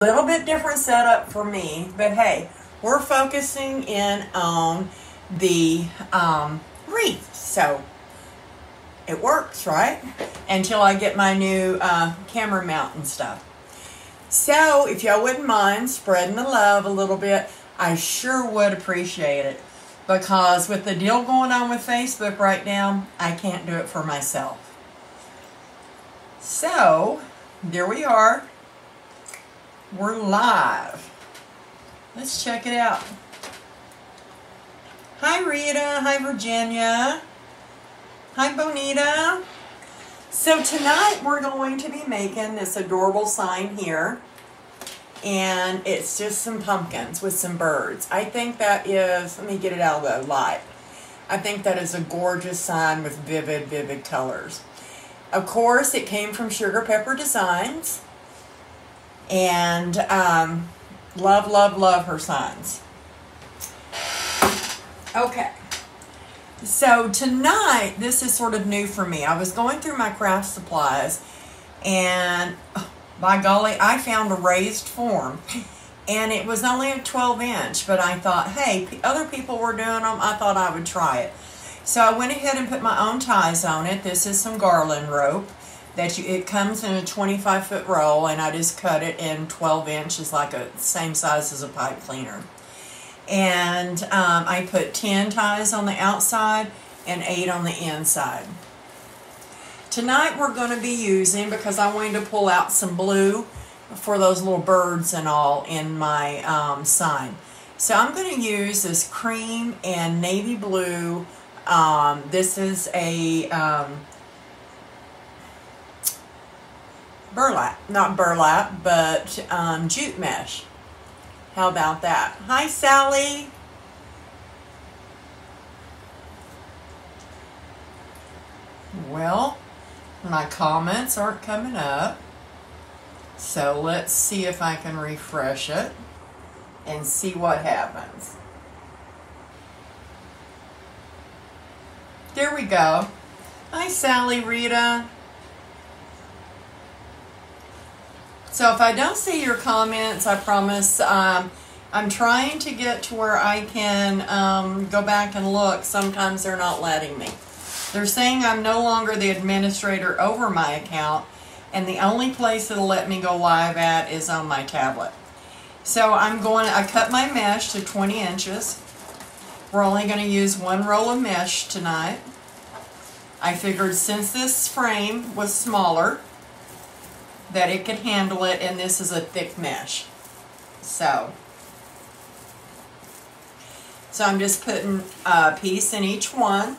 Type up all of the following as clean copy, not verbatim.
A little bit different setup for me, but hey, we're focusing in on the wreath, so it works, right? Until I get my new camera mount and stuff. So if y'all wouldn't mind spreading the love a little bit, I sure would appreciate it, because with the deal going on with Facebook right now, I can't do it for myself. So there we are. We're live. Let's check it out. Hi Rita, hi Virginia, hi Bonita. So tonight we're going to be making this adorable sign here, and it's just some pumpkins with some birds. I think that is, let me get it out of the light. I think that is a gorgeous sign with vivid colors. Of course, it came from Sugar Pepper Designs. And love her signs. Okay, so tonight, this is sort of new for me. I was going through my craft supplies, and by golly, I found a raised form, and it was only a 12-inch, but I thought, hey, other people were doing them, I thought I would try it. So I went ahead and put my own ties on it. This is some garland rope. It comes in a 25-foot roll, and I just cut it in 12 inches, like a same size as a pipe cleaner. And I put 10 ties on the outside and 8 on the inside. Tonight we're going to be using, because I wanted to pull out some blue for those little birds and all in my sign. So I'm going to use this cream and navy blue. This is a burlap, not burlap, but jute mesh. How about that? Hi, Sally. Well, my comments aren't coming up, so let's see if I can refresh it and see what happens. There we go. Hi, Sally, Rita. So if I don't see your comments, I promise I'm trying to get to where I can go back and look. Sometimes they're not letting me. They're saying I'm no longer the administrator over my account, and the only place it'll let me go live at is on my tablet. So I cut my mesh to 20 inches. We're only going to use one roll of mesh tonight. I figured since this frame was smaller, that it could handle it, and this is a thick mesh. So I'm just putting a piece in each one,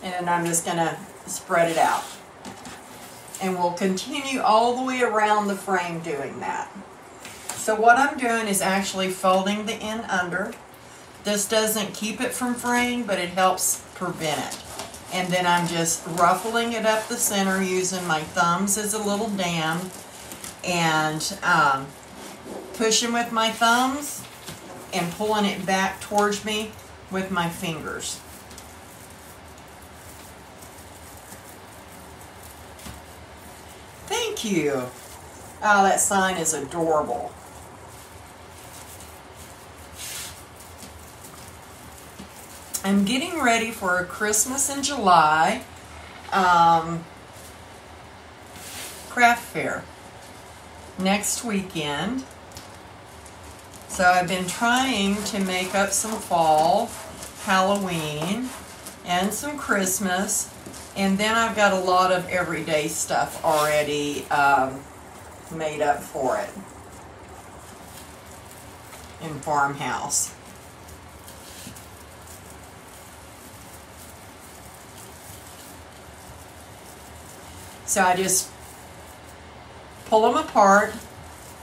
and I'm just going to spread it out. And we'll continue all the way around the frame doing that. So what I'm doing is actually folding the end under. This doesn't keep it from fraying, but it helps prevent it. And then I'm just ruffling it up the center using my thumbs as a little dam, and pushing with my thumbs and pulling it back towards me with my fingers. Thank you. Oh, that sign is adorable. I'm getting ready for a Christmas in July craft fair next weekend. So I've been trying to make up some fall, Halloween, and some Christmas, and then I've got a lot of everyday stuff already made up for it in Farmhouse. So I just pull them apart,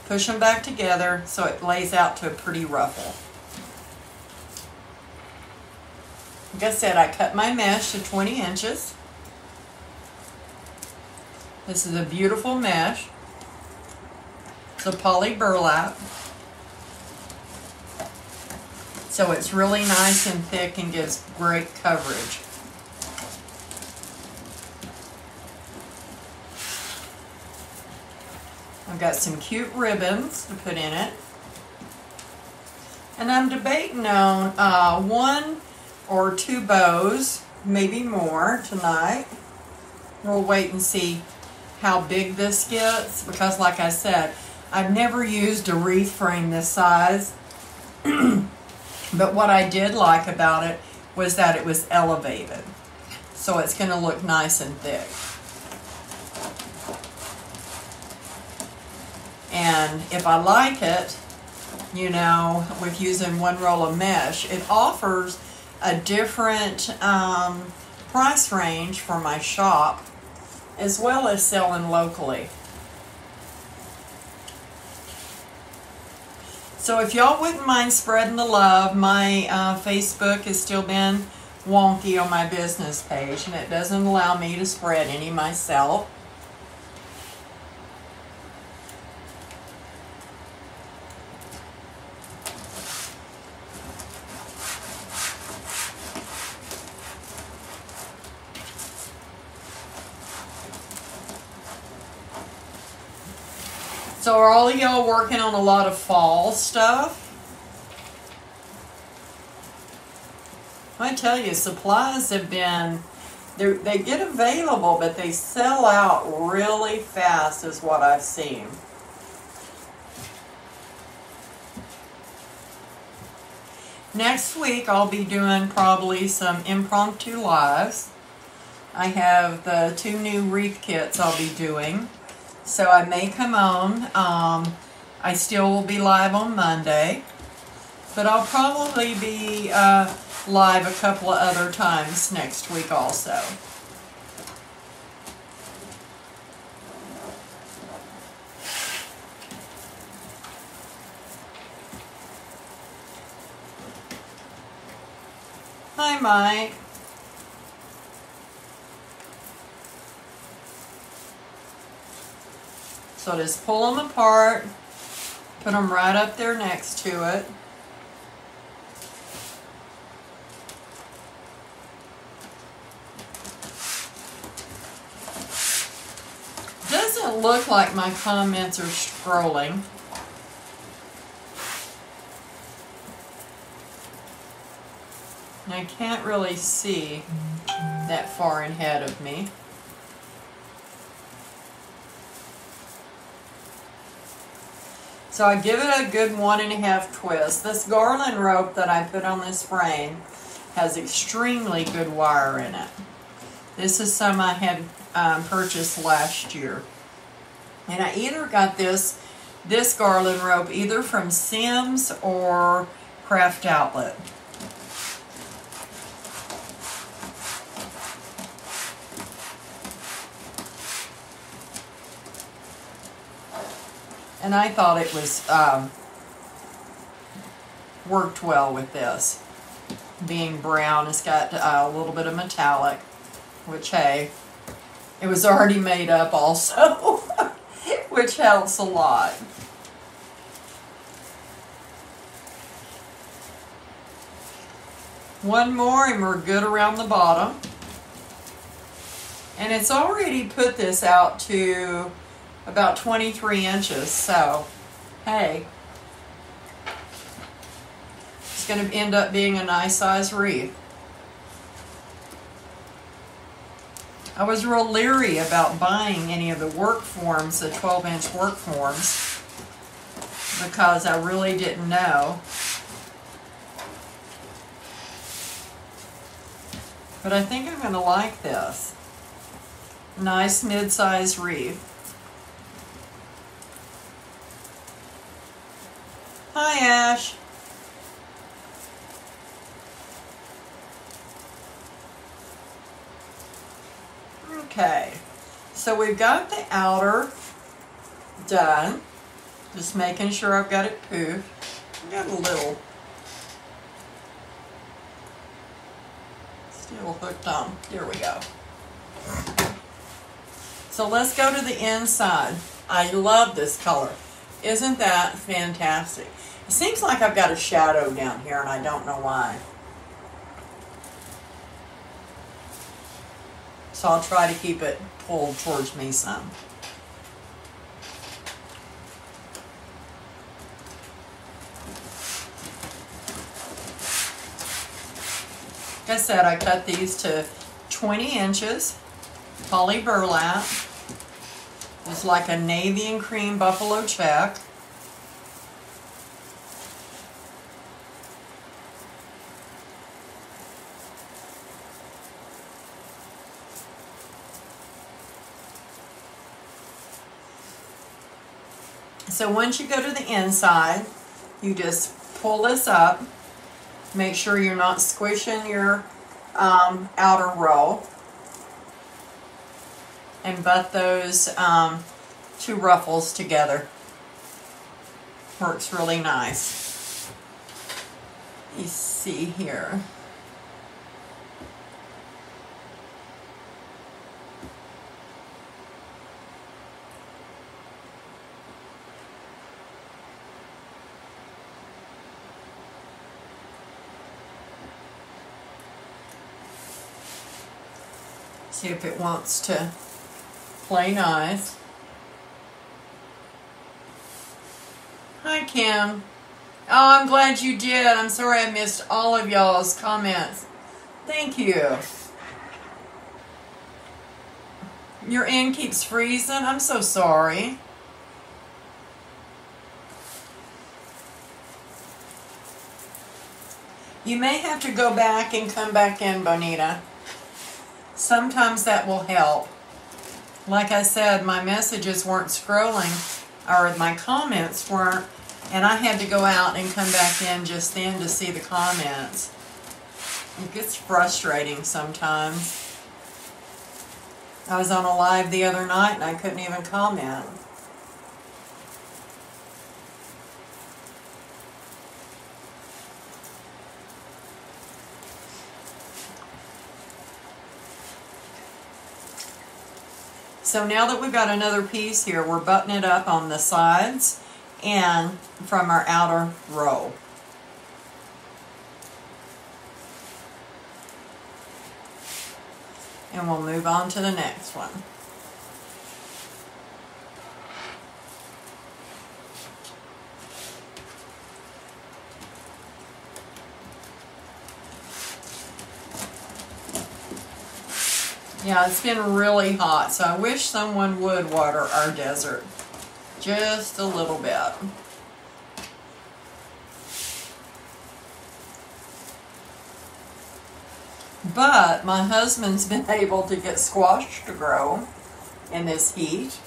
push them back together so it lays out to a pretty ruffle. Like I said, I cut my mesh to 20 inches. This is a beautiful mesh. It's a poly burlap. So it's really nice and thick and gives great coverage. I've got some cute ribbons to put in it. And I'm debating on 1 or 2 bows, maybe more tonight. We'll wait and see how big this gets, because like I said, I've never used a wreath frame this size. But what I did like about it was that it was elevated. So it's going to look nice and thick. And if I like it, you know, with using 1 roll of mesh, it offers a different price range for my shop, as well as selling locally. So if y'all wouldn't mind spreading the love, my Facebook has still been wonky on my business page, and it doesn't allow me to spread any myself. So are all of y'all working on a lot of fall stuff? I tell you, supplies have been, they get available, but they sell out really fast is what I've seen. Next week I'll be doing probably some impromptu lives. I have the 2 new wreath kits I'll be doing. So I may come on. I still will be live on Monday, but I'll probably be live a couple of other times next week also. Hi, Mike. So just pull them apart, put them right up there next to it. Doesn't look like my comments are scrolling. And I can't really see that far ahead of me. So I give it a good 1.5 twists. This garland rope that I put on this frame has extremely good wire in it. This is some I had purchased last year. And I either got this garland rope either from Sims or Craft Outlet. And I thought it was worked well with this. Being brown, it's got a little bit of metallic, which, hey, it was already made up also, which helps a lot. One more and we're good around the bottom. And it's already put this out to about 23 inches, so hey, it's going to end up being a nice size wreath. I was real leery about buying any of the work forms, the 12-inch work forms, because I really didn't know. But I think I'm going to like this. Nice mid-size wreath. Hi, Ash. Okay, so we've got the outer done. Just making sure I've got it poofed. I've got a little still hooked on. There we go. So let's go to the inside. I love this color. Isn't that fantastic? It seems like I've got a shadow down here and I don't know why. So I'll try to keep it pulled towards me some. Like I said, I cut these to 20 inches. Poly burlap. It's like a navy and cream buffalo check. So once you go to the inside, you just pull this up. Make sure you're not squishing your outer row. And butt those two ruffles together. Works really nice. You see here. See if it wants to play nice. Hi, Kim. Oh, I'm glad you did. I'm sorry I missed all of y'all's comments. Thank you. Your end keeps freezing. I'm so sorry. You may have to go back and come back in, Bonita. Sometimes that will help. Like I said, my messages weren't scrolling, or my comments weren't, and I had to go out and come back in just then to see the comments. It gets frustrating sometimes. I was on a live the other night and I couldn't even comment. So now that we've got another piece here, we're buttoning it up on the sides and from our outer row. And we'll move on to the next one. Yeah, it's been really hot, so I wish someone would water our desert just a little bit. But my husband's been able to get squash to grow in this heat.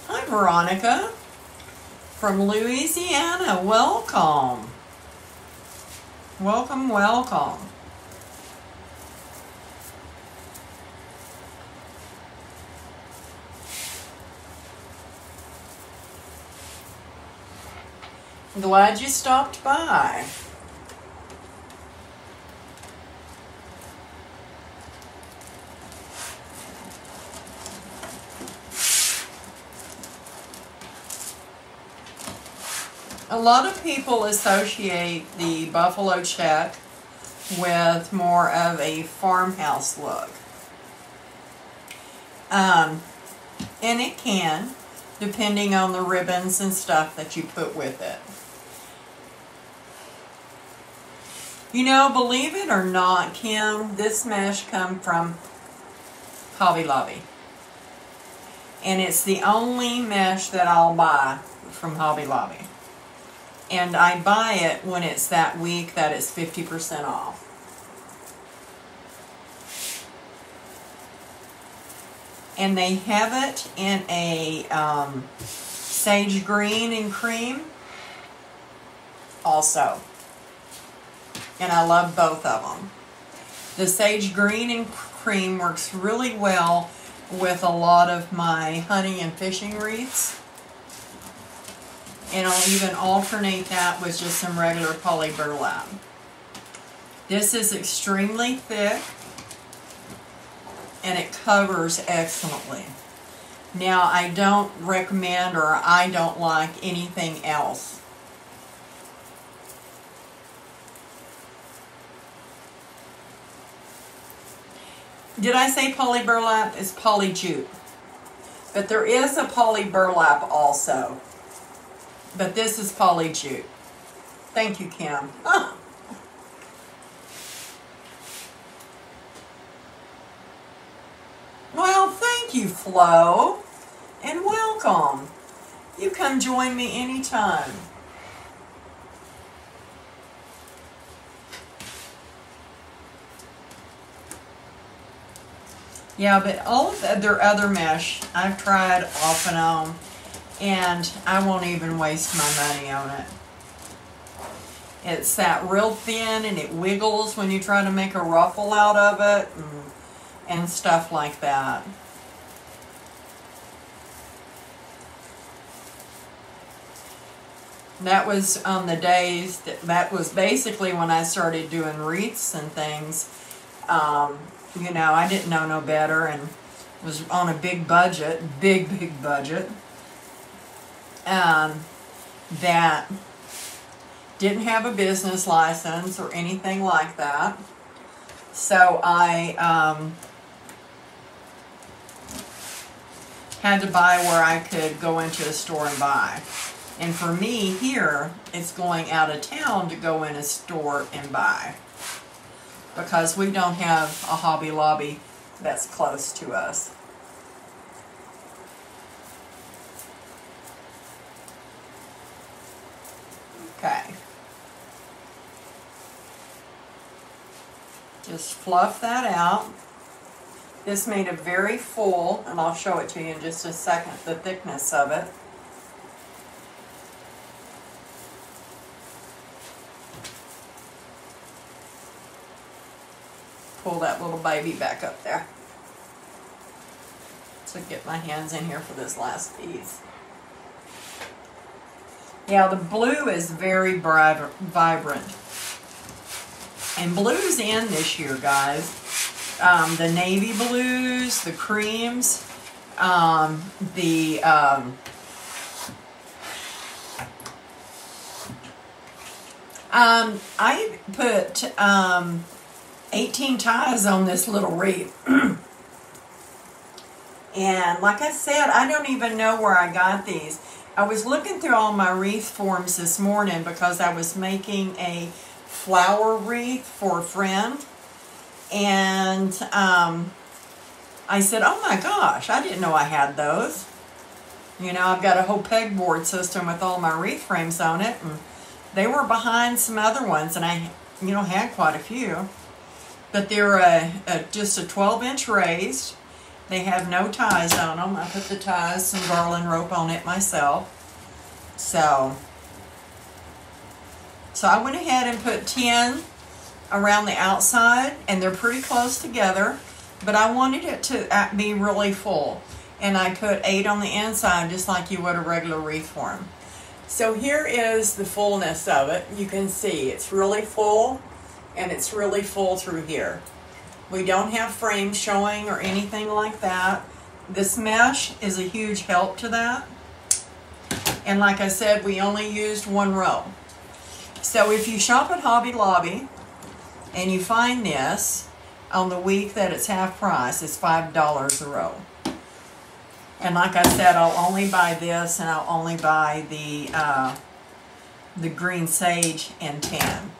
Hi, Veronica from Louisiana. Welcome. Welcome, welcome. Glad you stopped by. A lot of people associate the buffalo check with more of a farmhouse look. And it can, depending on the ribbons and stuff that you put with it. You know, believe it or not, Kim, this mesh comes from Hobby Lobby. And it's the only mesh that I'll buy from Hobby Lobby. And I buy it when it's that week that it's 50% off. And they have it in a sage green and cream also. And I love both of them. The sage green and cream works really well with a lot of my honey and fishing wreaths. And I'll even alternate that with just some regular poly burlap. This is extremely thick and it covers excellently. Now, I don't recommend or I don't like anything else. Did I say poly burlap? It's poly jute. But there is a poly burlap also. But this is poly jute. Thank you, Kim. hello and welcome. You come join me anytime. Yeah, but all of their other mesh I've tried off and on, and I won't even waste my money on it. It's that real thin and it wiggles when you try to make a ruffle out of it and stuff like that. That was on the days, that was basically when I started doing wreaths and things. You know, I didn't know no better and was on a big budget, big budget. That didn't have a business license or anything like that. So I had to buy where I could go into a store and buy. And for me here, it's going out of town to go in a store and buy, because we don't have a Hobby Lobby that's close to us. Okay. Just fluff that out. This made it very full, and I'll show it to you in just a second, the thickness of it. Pull that little baby back up there. So get my hands in here for this last piece. Yeah, the blue is very vibrant. And blue's in this year, guys. The navy blues, the creams, I put 18 ties on this little wreath. And like I said, I don't even know where I got these. I was looking through all my wreath forms this morning because I was making a flower wreath for a friend. And I said, oh my gosh, I didn't know I had those. You know, I've got a whole pegboard system with all my wreath frames on it. And they were behind some other ones, and I, you know, had quite a few. But they're just a 12-inch raised. They have no ties on them. I put the ties, some garland rope on it myself. So I went ahead and put 10 around the outside, and they're pretty close together. But I wanted it to be really full. And I put 8 on the inside, just like you would a regular wreath form. So here is the fullness of it. You can see it's really full, and it's really full through here. We don't have frames showing or anything like that. This mesh is a huge help to that. And like I said, we only used 1 row. So if you shop at Hobby Lobby and you find this on the week that it's half price, it's $5 a row. And like I said, I'll only buy this, and I'll only buy the green sage and tan.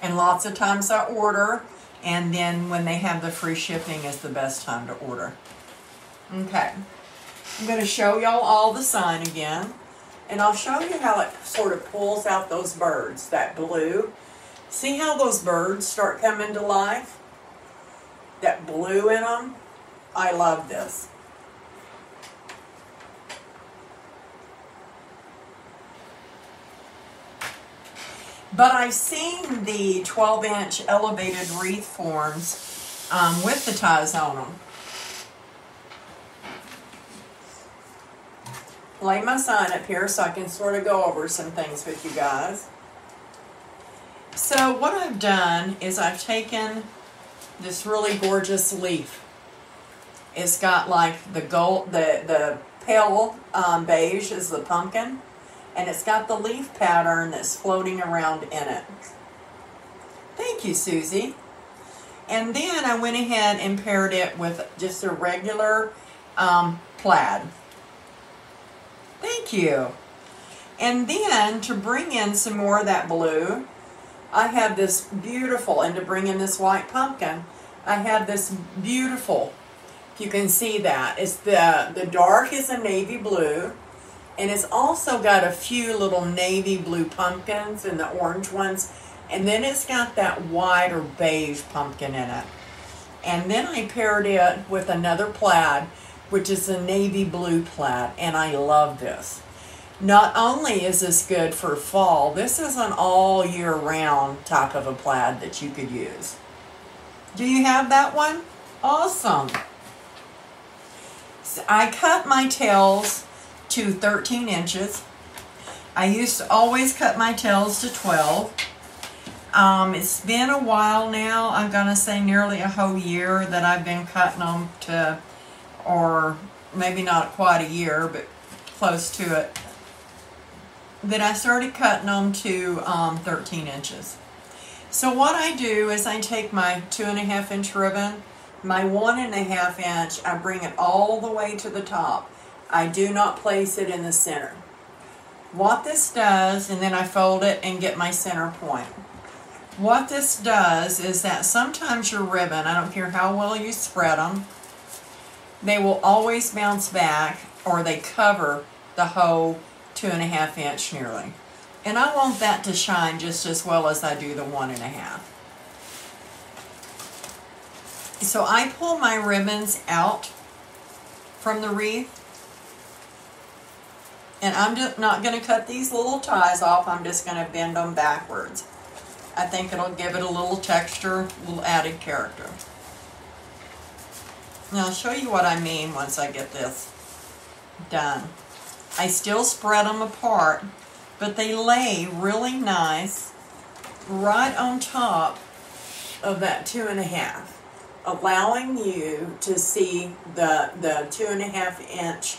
And lots of times I order, and then when they have the free shipping is the best time to order. Okay, I'm going to show y'all all the sign again, and I'll show you how it sort of pulls out those birds, that blue. See how those birds start coming to life? That blue in them? I love this. But I've seen the 12-inch elevated wreath forms with the ties on them. Lay my sign up here so I can sort of go over some things with you guys. So what I've done is I've taken this really gorgeous leaf. It's got like the gold, the pale beige is the pumpkin. And it's got the leaf pattern that's floating around in it. Thank you, Susie. And then I went ahead and paired it with just a regular plaid. Thank you. And then to bring in some more of that blue, I have this beautiful, and to bring in this white pumpkin, I have this beautiful You can see that. It's the dark is a navy blue, and it's also got a few little navy blue pumpkins and the orange ones, and then it's got that white or beige pumpkin in it. And then I paired it with another plaid, which is a navy blue plaid, and I love this. Not only is this good for fall, this is an all year round type of a plaid that you could use. Do you have that one? Awesome. So I cut my tails to 13 inches. I used to always cut my tails to 12. It's been a while now. I'm going to say nearly a whole year that I've been cutting them to, or maybe not quite a year, but close to it. But I started cutting them to 13 inches. So what I do is I take my 2.5 inch ribbon, my 1.5 inch, I bring it all the way to the top. I do not place it in the center. What this does, and then I fold it and get my center point. What this does is that sometimes your ribbon, I don't care how well you spread them, they will always bounce back, or they cover the whole 2.5 inch nearly. And I want that to shine just as well as I do the 1.5. So I pull my ribbons out from the wreath, and I'm just not going to cut these little ties off. I'm just going to bend them backwards. I think it'll give it a little texture, a little added character. Now I'll show you what I mean once I get this done. I still spread them apart, but they lay really nice right on top of that 2.5, allowing you to see the 2.5 inch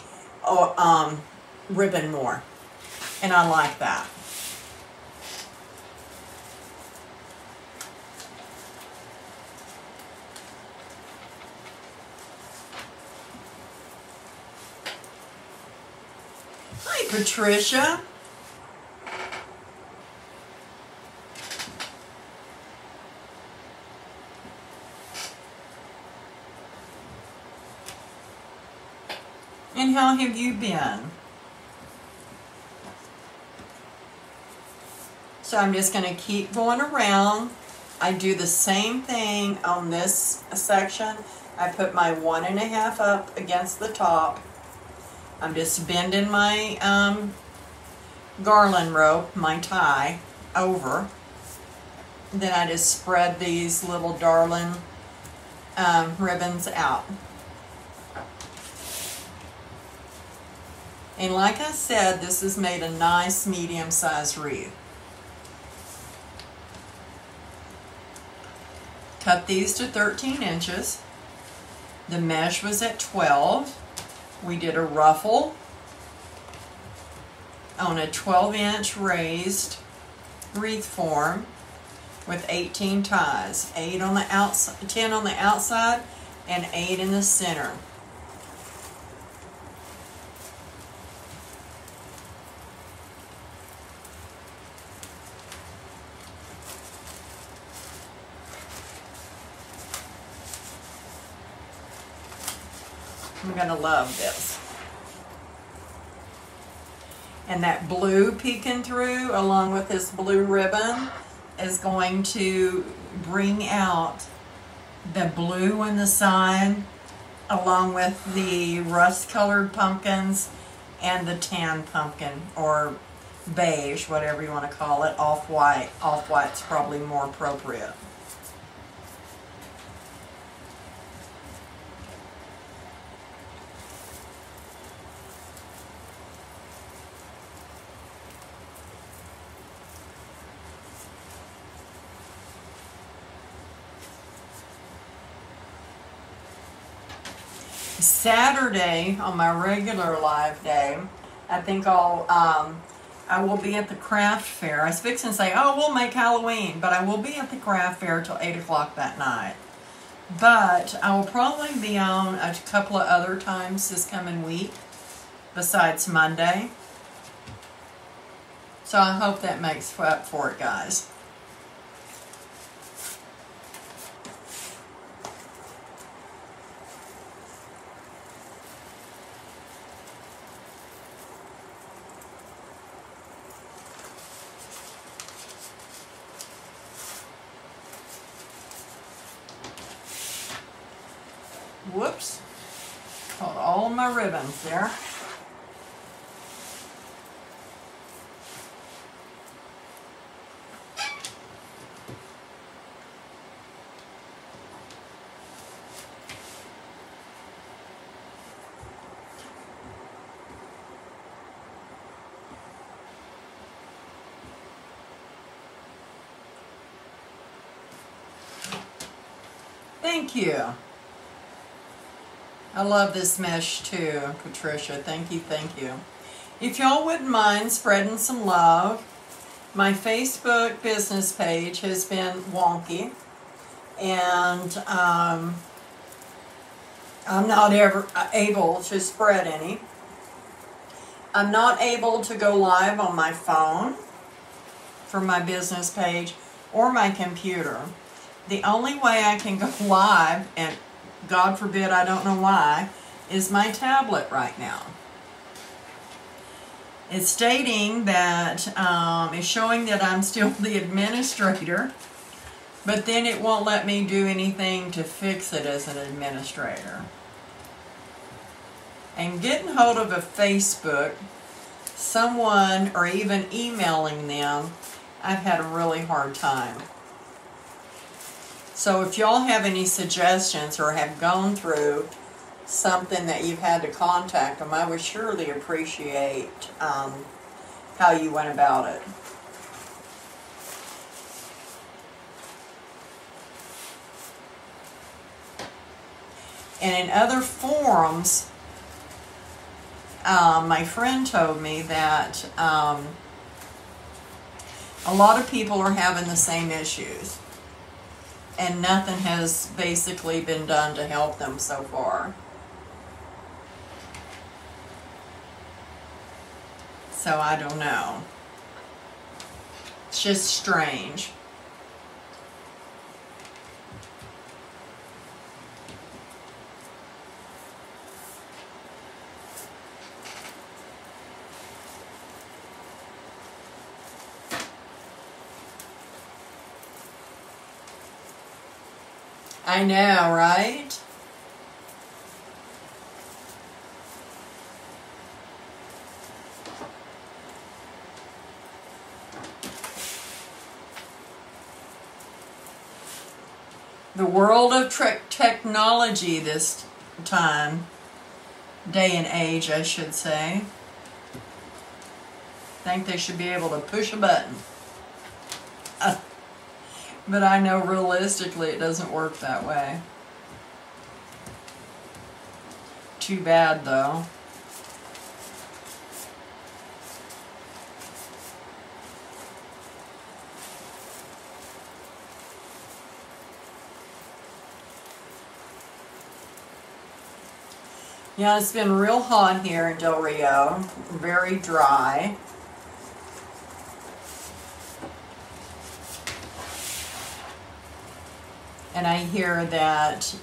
ribbon more. And I like that. Hi, Patricia. And how have you been? So I'm just going to keep going around. I do the same thing on this section. I put my 1.5 up against the top. I'm just bending my garland rope, my tie, over. Then I just spread these little darling ribbons out. And like I said, this has made a nice medium-sized wreath. Cut these to 13 inches. The mesh was at 12. We did a ruffle on a 12-inch raised wreath form with 18 ties, 8 on the outside, 10 on the outside, and 8 in the center. I'm going to love this. And that blue peeking through along with this blue ribbon is going to bring out the blue in the sign along with the rust-colored pumpkins and the tan pumpkin, or beige, whatever you want to call it, off-white. Off-white's probably more appropriate. Saturday, on my regular live day, I think I will be at the craft fair. I was fixing to say, oh, we'll make Halloween, but I will be at the craft fair till 8 o'clock that night. But I will probably be on a couple of other times this coming week, besides Monday. So I hope that makes up for it, guys. Whoops. Caught all of my ribbons there. Thank you. I love this mesh too, Patricia. Thank you, thank you. If y'all wouldn't mind spreading some love, my Facebook business page has been wonky, and I'm not ever able to spread any. I'm not able to go live on my phone for my business page or my computer. The only way I can go live, and God forbid, I don't know why, is my tablet right now. It's stating that, it's showing that I'm still the administrator, but then it won't let me do anything to fix it as an administrator. And getting hold of a Facebook, someone, or even emailing them, I've had a really hard time. So if y'all have any suggestions or have gone through something that you've had to contact them, I would surely appreciate how you went about it. And in other forums, my friend told me that a lot of people are having the same issues. And nothing has basically been done to help them so far. So I don't know. It's just strange. I know, right? The world of technology this time, day and age, I should say. I think they should be able to push a button. But I know realistically it doesn't work that way. Too bad though. Yeah, it's been real hot here in Del Rio, very dry. And I hear that,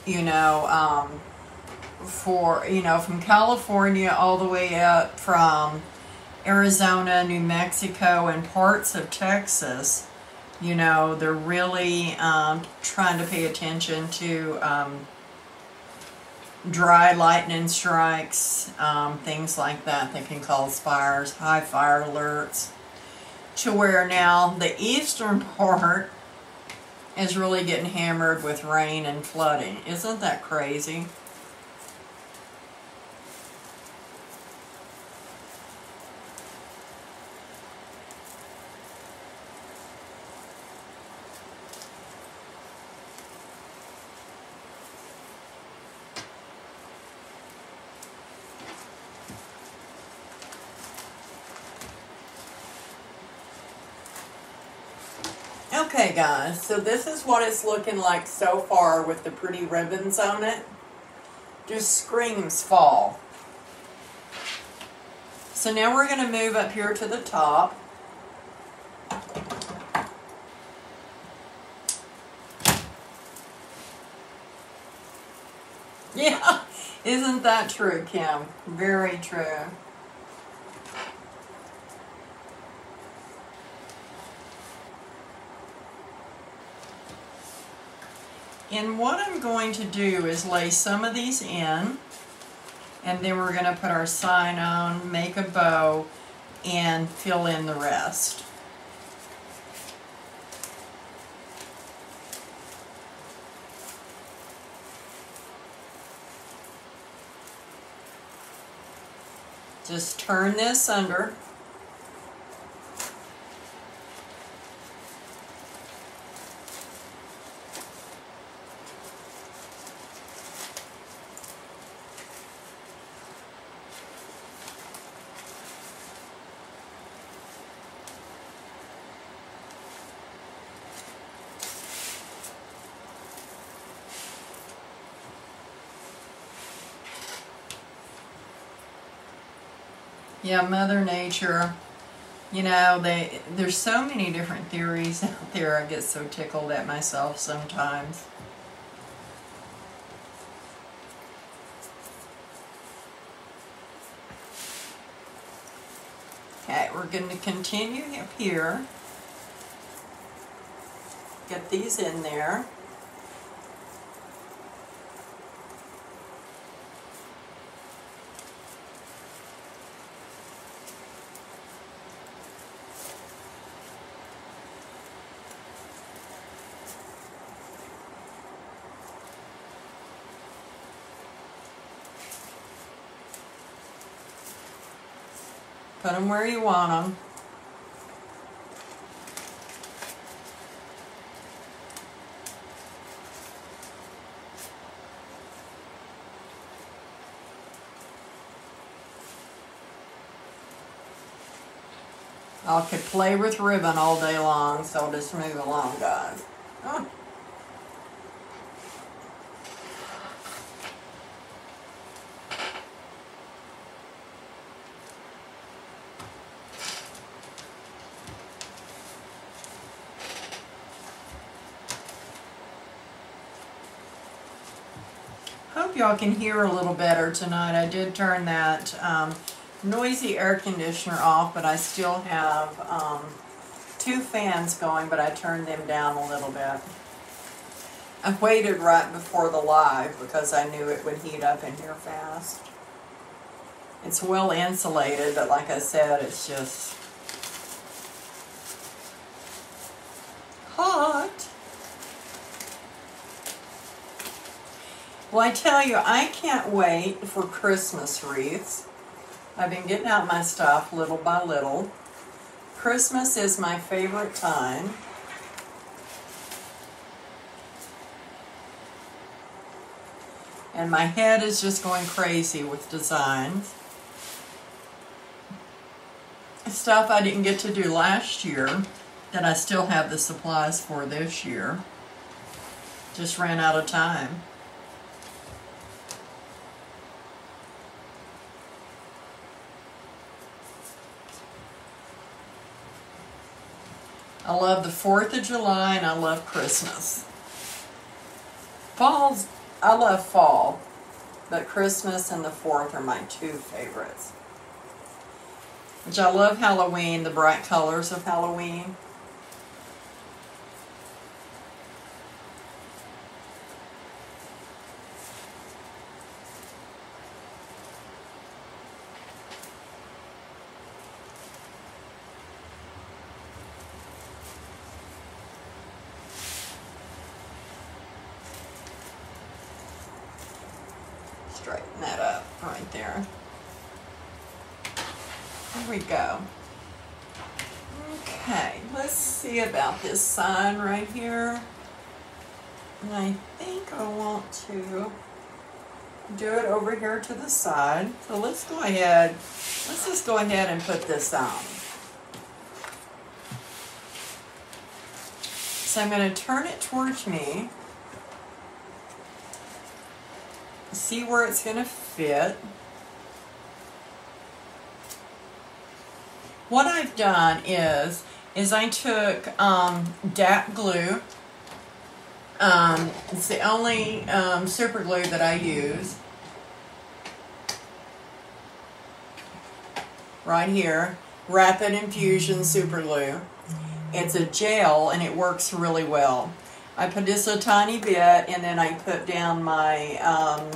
from California all the way up from Arizona, New Mexico, and parts of Texas, they're really trying to pay attention to dry lightning strikes, things like that can cause fires, high fire alerts, to where now the eastern part is really getting hammered with rain and flooding. Isn't that crazy? Okay guys, so this is what it's looking like so far with the pretty ribbons on it. Just screams fall. So now we're going to move up here to the top. Yeah, isn't that true, Kim? Very true. And what I'm going to do is lay some of these in, and then we're going to put our sign on, make a bow, and fill in the rest. Just turn this under. Yeah, Mother Nature, you know, there's so many different theories out there. I get so tickled at myself sometimes. Okay, we're going to continue up here. Get these in there. Put them where you want them. I could play with ribbon all day long, so I'll just move along, guys. Oh. Hope y'all can hear a little better tonight. I did turn that noisy air conditioner off, but I still have 2 fans going, but I turned them down a little bit. I waited right before the live because I knew it would heat up in here fast. It's well insulated, but like I said, it's just hot. Well, I tell you, I can't wait for Christmas wreaths. I've been getting out my stuff little by little. Christmas is my favorite time. And my head is just going crazy with designs. Stuff I didn't get to do last year that I still have the supplies for this year. Just ran out of time. I love the 4th of July and I love Christmas. I love fall, but Christmas and the 4th are my 2 favorites. Which I love Halloween, the bright colors of Halloween. Straighten that up right there. There we go. Okay, let's see about this sign right here. And I think I want to do it over here to the side. So let's go ahead, let's just go ahead and put this on. So I'm going to turn it towards me. See where it's going to fit. What I've done is I took DAP glue. It's the only super glue that I use. Right here, Rapid Infusion Super Glue. It's a gel and it works really well. I put just a tiny bit, and then I put down my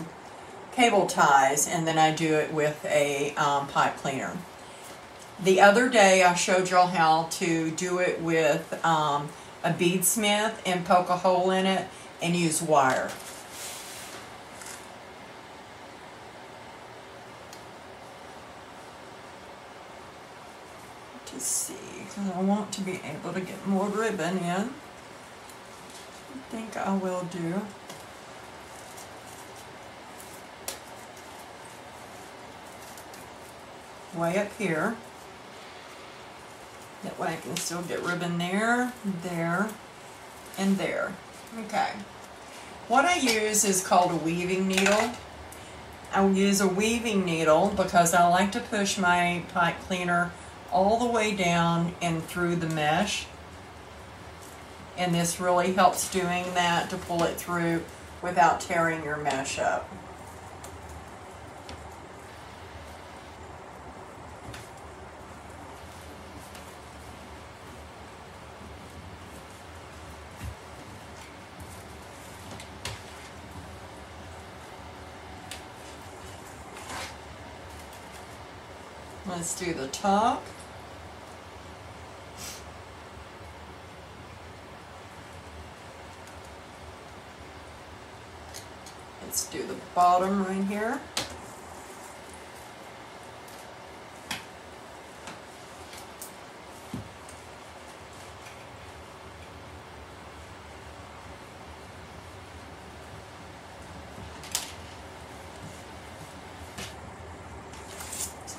cable ties, and then I do it with a pipe cleaner. The other day I showed y'all how to do it with a beadsmith and poke a hole in it and use wire. To see, because I want to be able to get more ribbon in. I think I will do. Way up here. That way I can still get ribbon there, there, and there. Okay. What I use is called a weaving needle. I use a weaving needle because I like to push my pipe cleaner all the way down and through the mesh. And this really helps doing that, to pull it through without tearing your mesh up. Let's do the top. Let's do the bottom right here.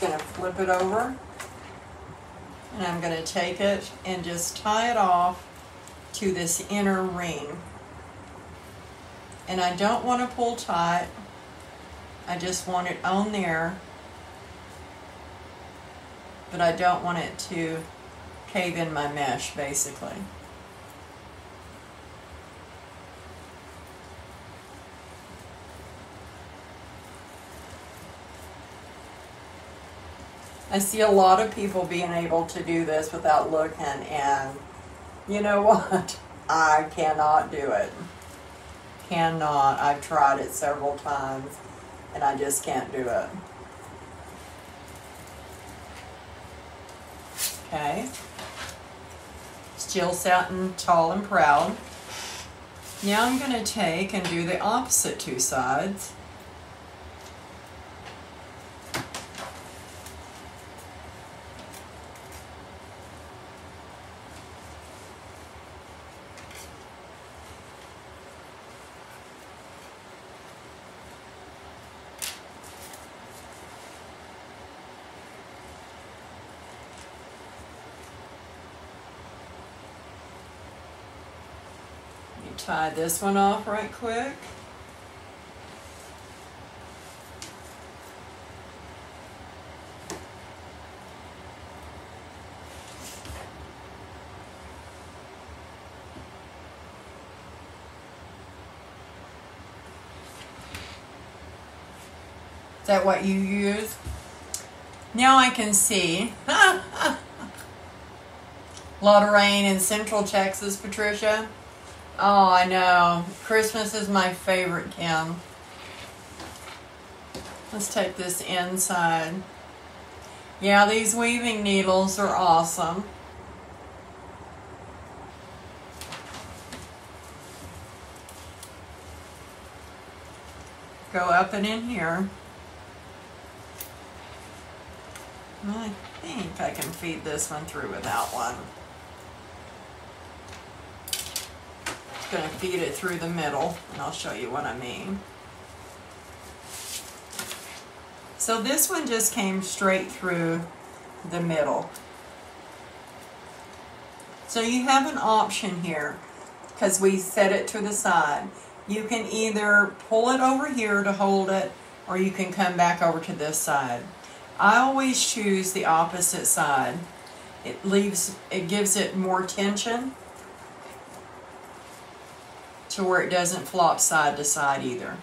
Going to flip it over, and I'm going to take it and just tie it off to this inner ring. And I don't want to pull tight, I just want it on there, but I don't want it to cave in my mesh, basically. I see a lot of people being able to do this without looking, and you know what? I cannot do it. Cannot. I've tried it several times, and I just can't do it. Okay. Still satin, tall and proud. Now I'm going to take and do the opposite two sides. Tie this one off right quick. Is that what you use? Now I can see. A lot of rain in Central Texas, Patricia. Oh, I know. Christmas is my favorite, Kim. Let's take this inside. Yeah, these weaving needles are awesome. Go up and in here. I think I can feed this one through without one. Going to feed it through the middle, and I'll show you what I mean. So this one just came straight through the middle. So you have an option here, because we set it to the side. You can either pull it over here to hold it, or you can come back over to this side. I always choose the opposite side. It gives it more tension, to where it doesn't flop side to side either.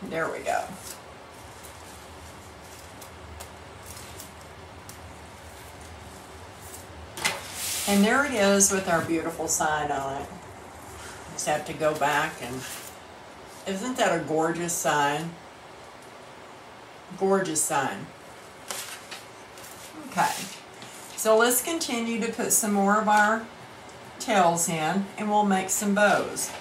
There we go. And there it is with our beautiful sign on it. Just have to go back and, isn't that a gorgeous sign? Gorgeous sign. Okay, so let's continue to put some more of our tails in, and we'll make some bows.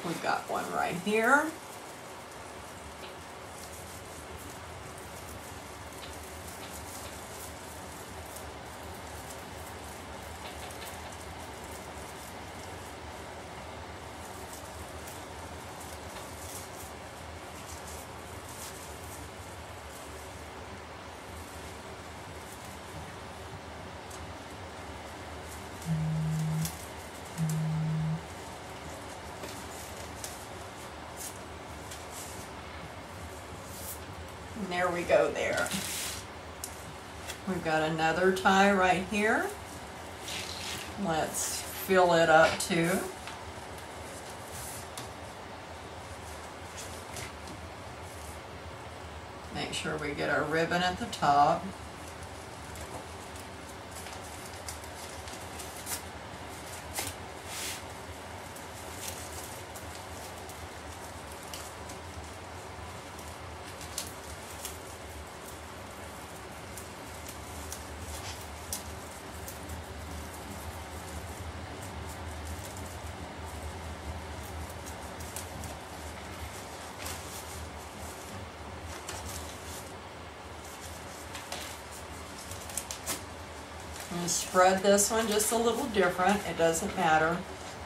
We've got one right here. And there we go there. We've got another tie right here. Let's fill it up too. Make sure we get our ribbon at the top. And spread this one just a little different. It doesn't matter,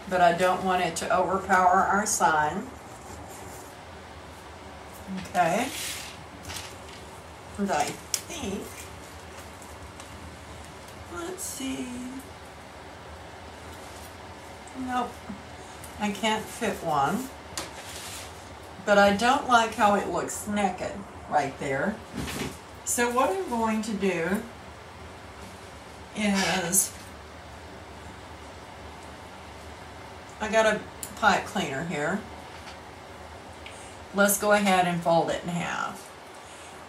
but I don't want it to overpower our sign. Okay. And I think, let's see. Nope, I can't fit one. But I don't like how it looks naked right there. So what I'm going to do is, I got a pipe cleaner here. Let's go ahead and fold it in half.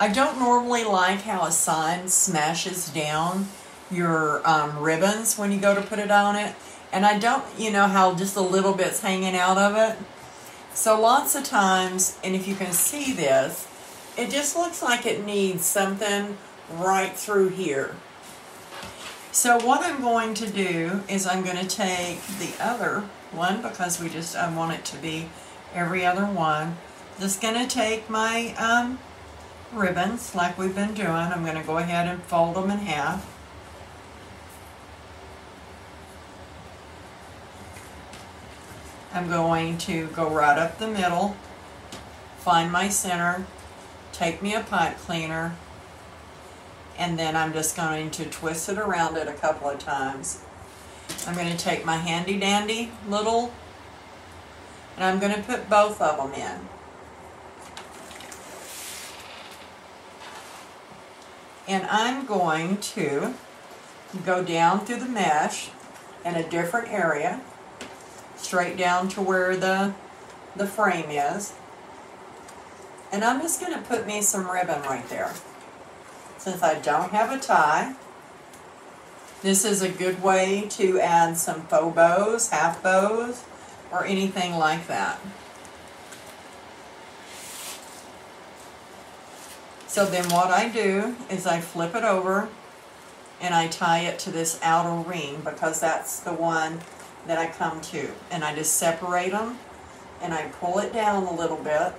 I don't normally like how a sign smashes down your ribbons when you go to put it on it. And I don't, you know how just a little bit's hanging out of it. So lots of times, and if you can see this, it just looks like it needs something right through here. So what I'm going to do is I'm going to take the other one, because I want it to be every other one. Just going to take my ribbons like we've been doing. I'm going to go ahead and fold them in half. I'm going to go right up the middle, find my center, take me a pipe cleaner, and then I'm just going to twist it around it a couple of times. I'm going to take my handy dandy little, and I'm going to put both of them in. And I'm going to go down through the mesh in a different area, straight down to where the frame is. And I'm just going to put me some ribbon right there. Since I don't have a tie, this is a good way to add some faux bows, half bows, or anything like that. So then what I do is I flip it over and I tie it to this outer ring, because that's the one that I come to. And I just separate them and I pull it down a little bit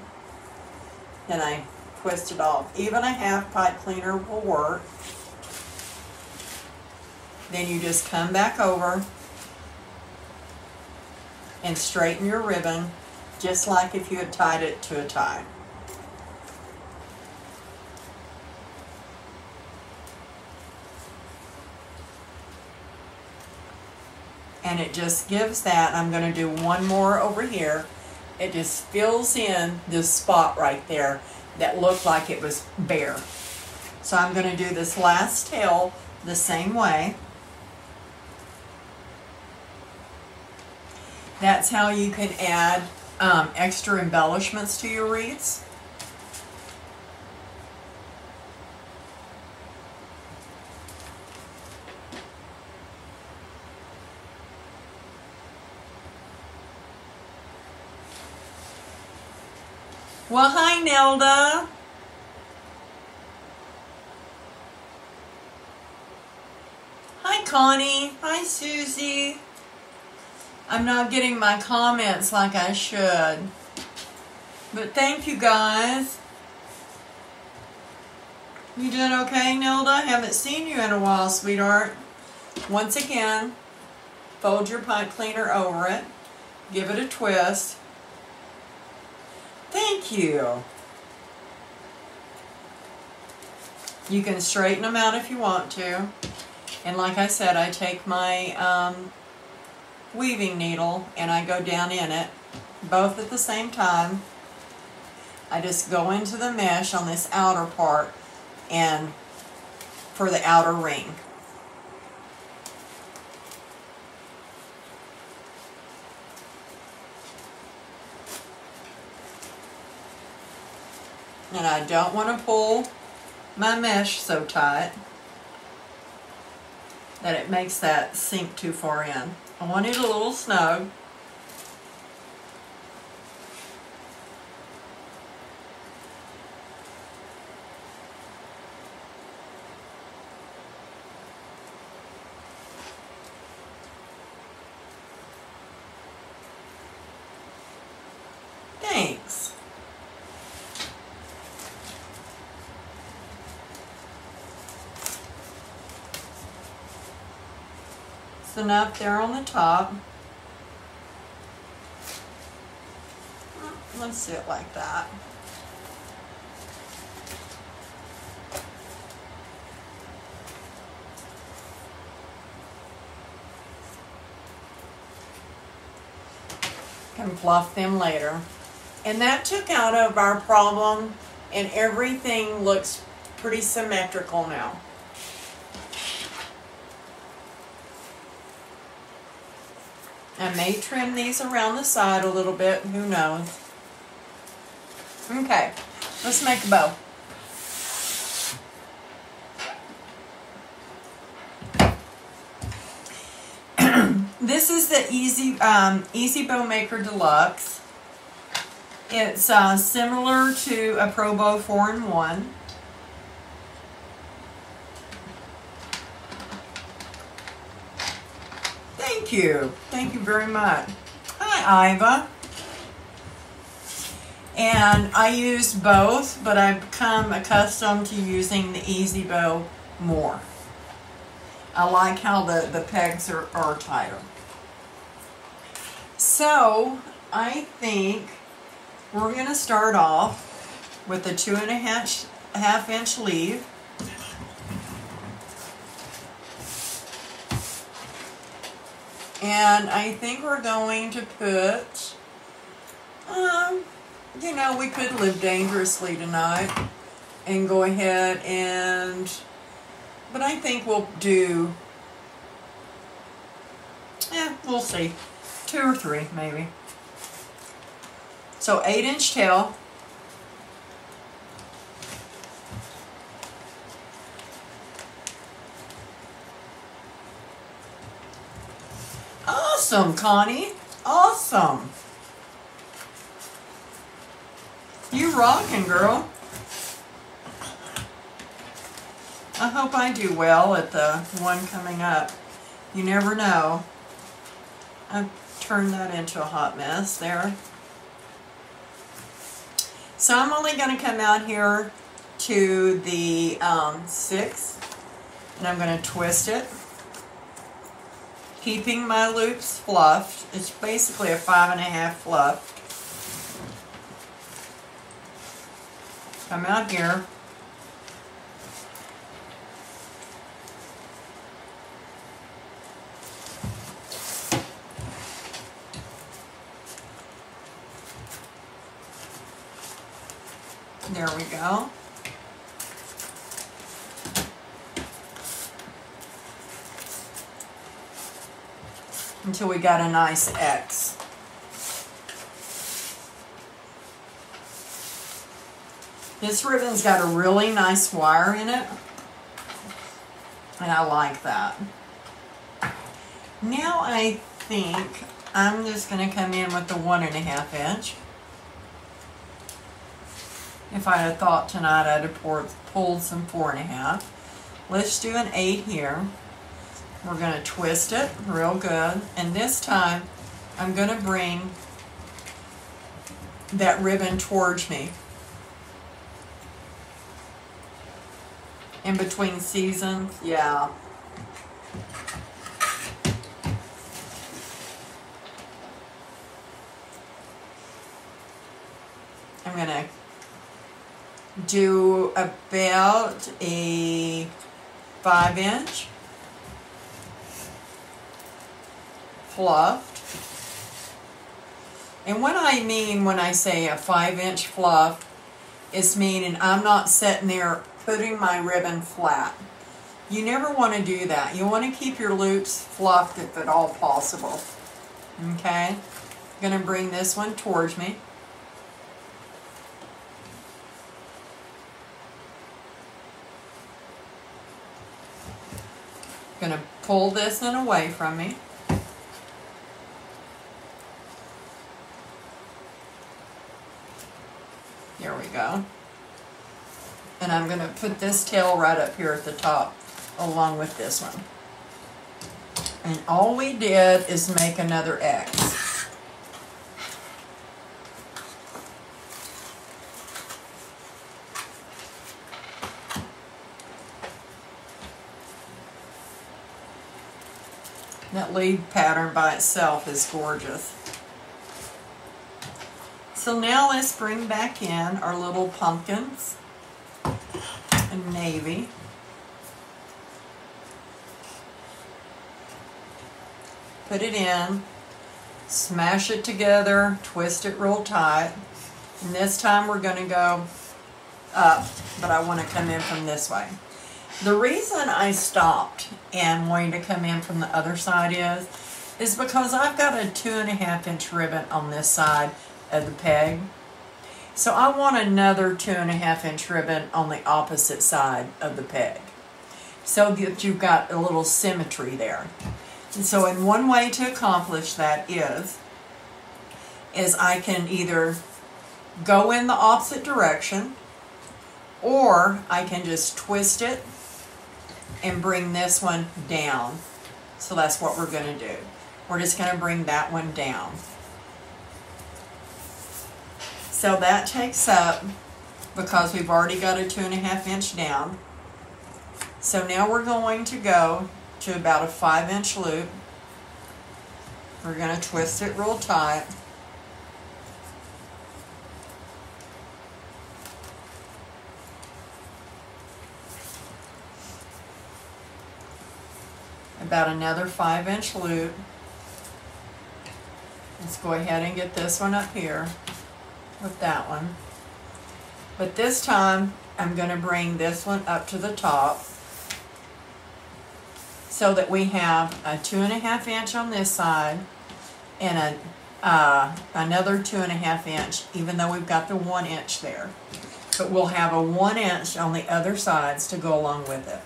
and I twist it off. Even a half pipe cleaner will work. Then you just come back over and straighten your ribbon just like if you had tied it to a tie. And it just gives that. I'm going to do one more over here. It just fills in this spot right there that looked like it was bare. So I'm going to do this last tail the same way. That's how you can add extra embellishments to your wreaths. Well, hi, Nelda. Hi, Connie. Hi, Susie. I'm not getting my comments like I should. But thank you, guys. You doing okay, Nelda? I haven't seen you in a while, sweetheart. Once again, fold your pipe cleaner over it. Give it a twist. Thank you. You can straighten them out if you want to. And like I said, I take my weaving needle and I go down in it, both at the same time. I just go into the mesh on this outer part and for the outer ring. And I don't want to pull my mesh so tight that it makes that sink too far in. I want it a little snug. Thanks. It's enough there on the top. Let's do it like that. Can fluff them later. And that took out of our problem, and everything looks pretty symmetrical now. I may trim these around the side a little bit, who knows. Okay, let's make a bow. This is the Easy Bow Maker Deluxe. It's similar to a Pro Bow 4-in-1. Thank you. Thank you very much. Hi, Iva. And I use both, but I've become accustomed to using the Easy Bow more. I like how the pegs are tighter. So, I think we're going to start off with a 2.5 inch leaf. And I think we're going to put, you know, we could live dangerously tonight and go ahead and, but I think we'll do, we'll see, 2 or 3 maybe. So 8-inch tail. Awesome, Connie. Awesome. You rocking, girl. I hope I do well at the one coming up. You never know. I've turned that into a hot mess there. So I'm only going to come out here to the 6, and I'm going to twist it, keeping my loops fluffed. It's basically a 5.5 fluff. Come out here. There we go. Until we got a nice X. This ribbon's got a really nice wire in it, and I like that. Now I think I'm just going to come in with the 1.5 inch. If I had thought tonight I'd have pulled some 4.5. Let's do an 8 here. We're going to twist it real good, and this time I'm going to bring that ribbon towards me. In between seasons, yeah. I'm going to do about a 5 inch fluffed. And what I mean when I say a 5 inch fluff is meaning I'm not sitting there putting my ribbon flat. You never want to do that. You want to keep your loops fluffed if at all possible. Okay? I'm going to bring this one towards me. I'm going to pull this one away from me. There we go. And I'm going to put this tail right up here at the top along with this one. And all we did is make another X. That lead pattern by itself is gorgeous. So now let's bring back in our little pumpkins in navy. Put it in, smash it together, twist it real tight. And this time we're going to go up, but I want to come in from this way. The reason I stopped and wanting to come in from the other side is because I've got a 2.5 inch ribbon on this side of the peg. So I want another 2.5 inch ribbon on the opposite side of the peg, so that you've got a little symmetry there. And so in one way to accomplish that is I can either go in the opposite direction, or I can just twist it and bring this one down. So that's what we're going to do. We're just going to bring that one down. So that takes up, because we've already got a 2.5 inch down. So now we're going to go to about a 5 inch loop. We're going to twist it real tight. About another 5 inch loop. Let's go ahead and get this one up here with that one. But this time I'm going to bring this one up to the top so that we have a 2.5 inch on this side and another 2.5 inch, even though we've got the 1 inch there. But we'll have a 1 inch on the other sides to go along with it.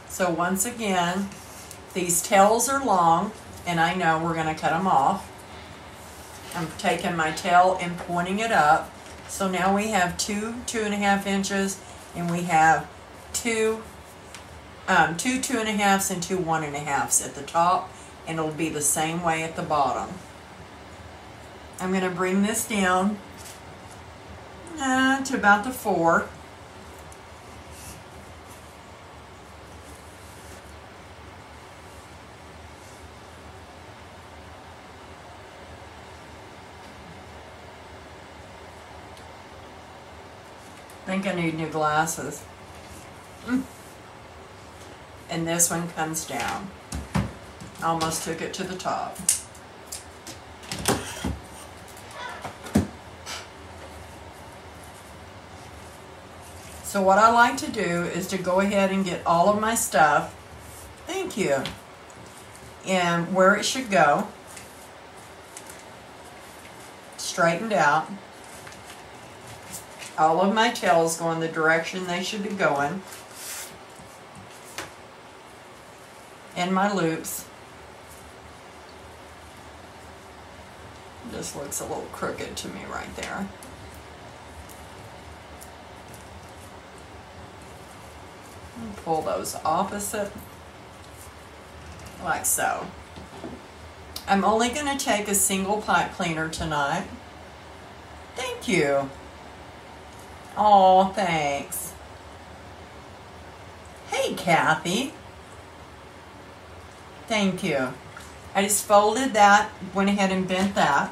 So once again, these tails are long, and I know we're going to cut them off. I'm taking my tail and pointing it up. So now we have 2.5 inches, and we have two 2.5s and two 1.5s at the top, and it'll be the same way at the bottom. I'm going to bring this down to about the 4. I think I need new glasses. And this one comes down. Almost took it to the top. So what I like to do is to go ahead and get all of my stuff, thank you, and where it should go, straightened out. All of my tails go in the direction they should be going. And my loops. This looks a little crooked to me right there. Pull those opposite, like so. I'm only going to take a single pipe cleaner tonight. Thank you. Oh, thanks. Hey, Kathy. Thank you. I just folded that, went ahead and bent that.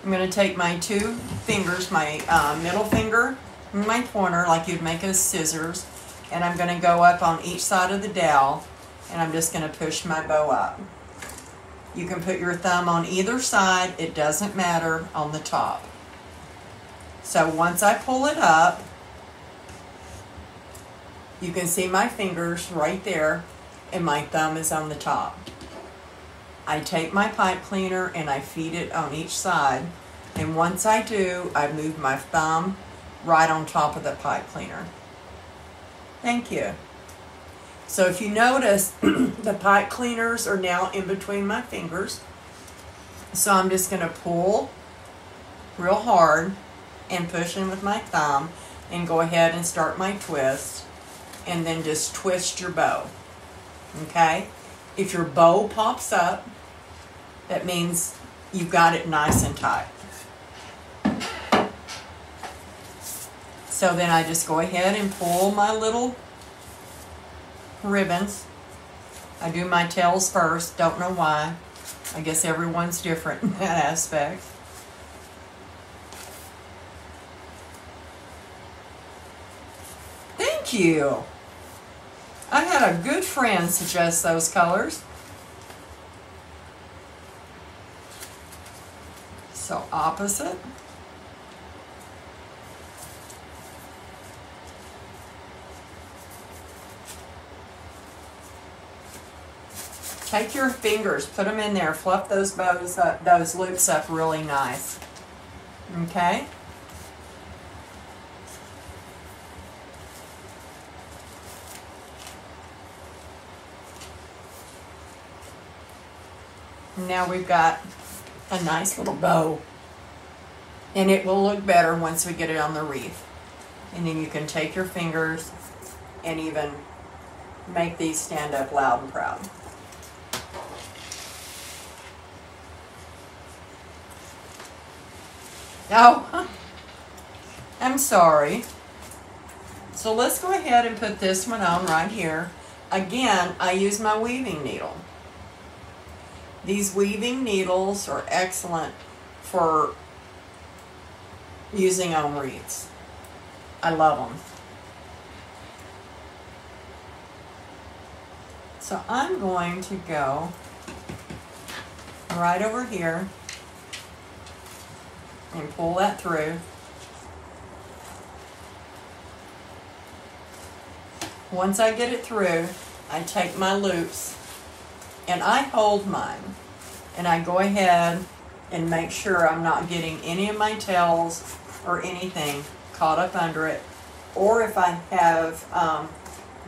I'm going to take my two fingers, my middle finger and my pointer, like you'd make a scissors, and I'm going to go up on each side of the dowel, and I'm just going to push my bow up. You can put your thumb on either side, it doesn't matter, on the top. So once I pull it up, you can see my fingers right there, and my thumb is on the top. I take my pipe cleaner and I feed it on each side, and once I do, I move my thumb right on top of the pipe cleaner. Thank you. So if you notice, the pipe cleaners are now in between my fingers. So I'm just going to pull real hard and push in with my thumb and go ahead and start my twist, and then just twist your bow. Okay? If your bow pops up, that means you've got it nice and tight. So then I just go ahead and pull my little ribbons. I do my tails first, don't know why. I guess everyone's different in that aspect. Thank you. I had a good friend suggest those colors. So opposite. Take your fingers, put them in there, fluff those bows up, those loops up really nice. Okay? Now we've got a nice little bow, and it will look better once we get it on the wreath. And then you can take your fingers and even make these stand up loud and proud. Oh, I'm sorry. So let's go ahead and put this one on right here. Again, I use my weaving needle. These weaving needles are excellent for using on wreaths. I love them. So I'm going to go right over here and pull that through. Once I get it through, I take my loops and I hold mine, and I go ahead and make sure I'm not getting any of my tails or anything caught up under it. Or if I have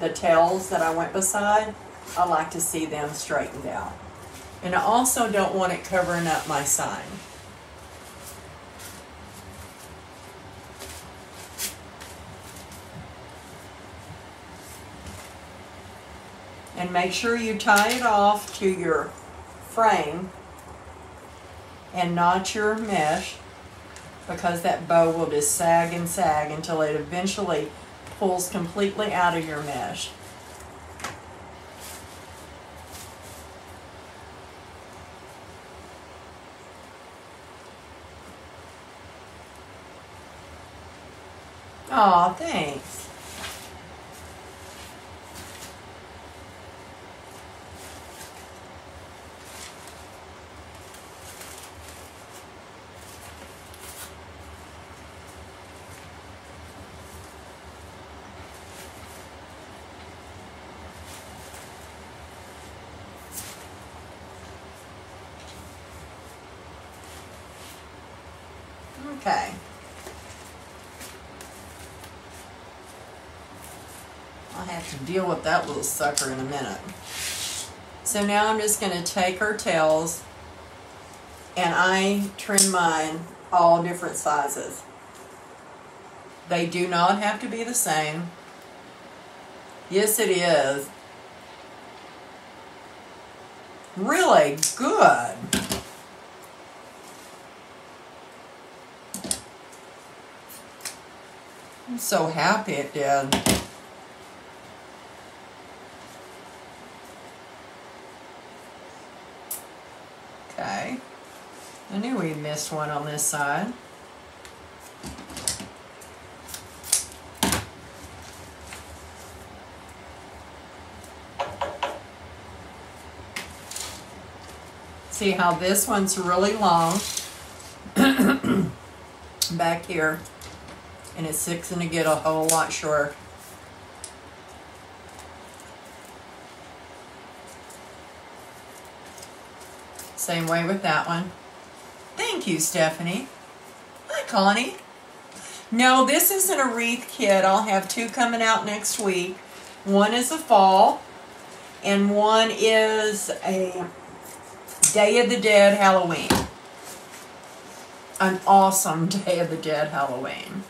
the tails that I went beside, I like to see them straightened out. And I also don't want it covering up my sign. And make sure you tie it off to your frame and not your mesh, because that bow will just sag and sag until it eventually pulls completely out of your mesh. Aw, thanks. Okay. I'll have to deal with that little sucker in a minute. So now I'm just going to take her tails, and I trim mine all different sizes. They do not have to be the same. Yes, it is. Really good. I'm so happy it did. Okay. I knew we missed one on this side. See how this one's really long back here, and it's fixing to get a whole lot shorter. Same way with that one. Thank you, Stephanie. Hi, Connie. No, this isn't a wreath kit. I'll have two coming out next week. One is a fall, and one is a Day of the Dead Halloween. An awesome Day of the Dead Halloween.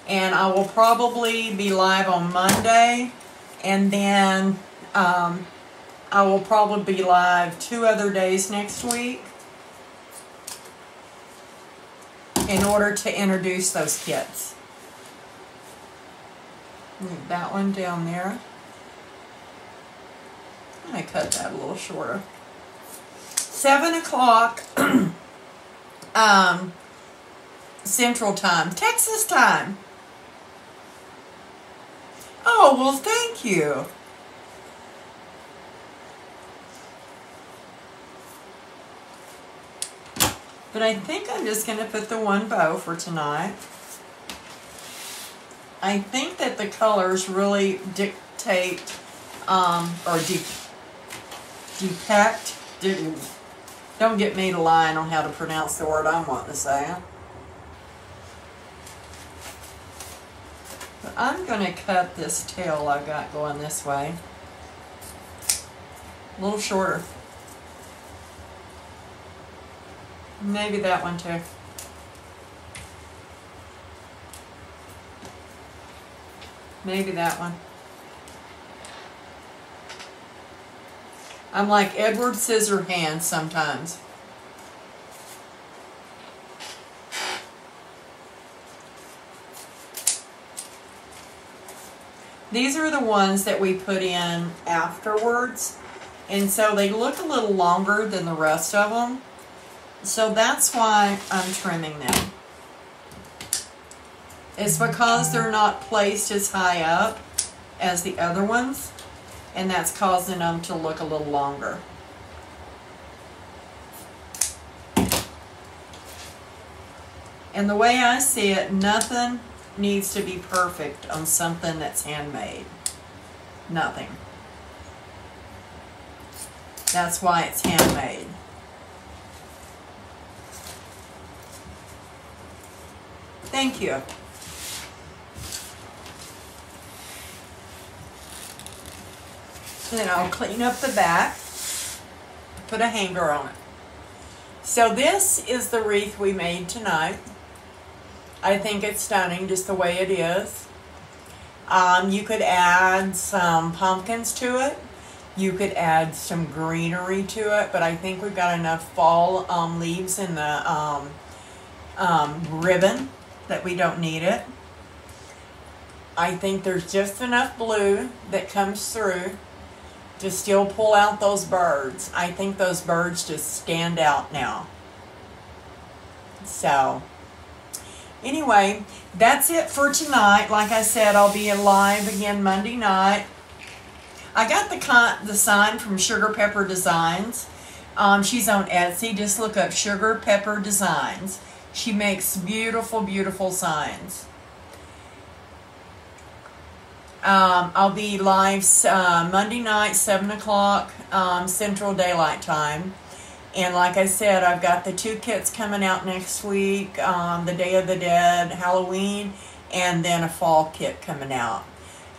And I will probably be live on Monday, and then I will probably be live 2 other days next week in order to introduce those kits. Move that one down there. I'm going to cut that a little shorter. 7 o'clock Central Time. Texas time. Oh, well, thank you. But I think I'm just going to put the one bow for tonight. I think that the colors really dictate, or depict, don't get me to lie on how to pronounce the word I'm wanting to say. But I'm going to cut this tail I've got going this way a little shorter. Maybe that one too. Maybe that one. I'm like Edward Scissorhands sometimes. These are the ones that we put in afterwards, and so they look a little longer than the rest of them. So that's why I'm trimming them. It's because they're not placed as high up as the other ones, and that's causing them to look a little longer. And the way I see it, nothing needs to be perfect on something that's handmade. Nothing. That's why it's handmade. Thank you. Then I'll clean up the back, put a hanger on it. So this is the wreath we made tonight. I think it's stunning just the way it is. You could add some pumpkins to it. You could add some greenery to it, but I think we've got enough fall leaves in the ribbon that we don't need it. I think there's just enough blue that comes through to still pull out those birds. I think those birds just stand out now. So, Anyway, that's it for tonight. Like I said, I'll be live again Monday night. I got the sign from Sugar Pepper Designs. She's on Etsy. Just look up Sugar Pepper Designs. She makes beautiful, beautiful signs. I'll be live Monday night, 7 o'clock Central Daylight Time. And like I said, I've got the 2 kits coming out next week, the Day of the Dead, Halloween, and then a fall kit coming out.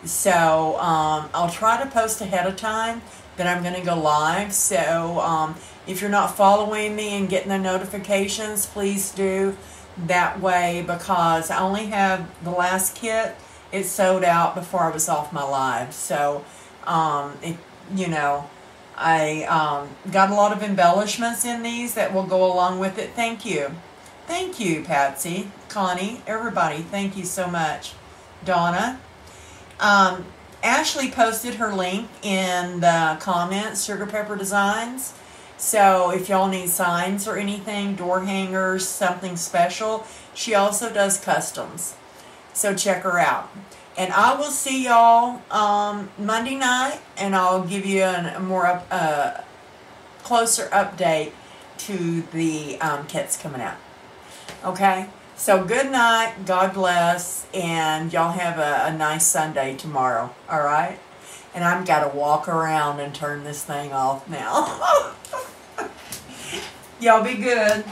So I'll try to post ahead of time that I'm going to go live. So if you're not following me and getting the notifications, please do that way, because I only have the last kit. It sold out before I was off my live. So, you know, I got a lot of embellishments in these that will go along with it. Thank you. Thank you, Patsy, Connie, everybody. Thank you so much. Donna. Ashley posted her link in the comments, Sugar Pepper Designs. So if y'all need signs or anything, door hangers, something special, she also does customs. So check her out. And I will see y'all Monday night, and I'll give you a more closer update to the kits coming out. Okay? So good night, God bless, and y'all have a nice Sunday tomorrow, all right? And I've got to walk around and turn this thing off now. Y'all be good.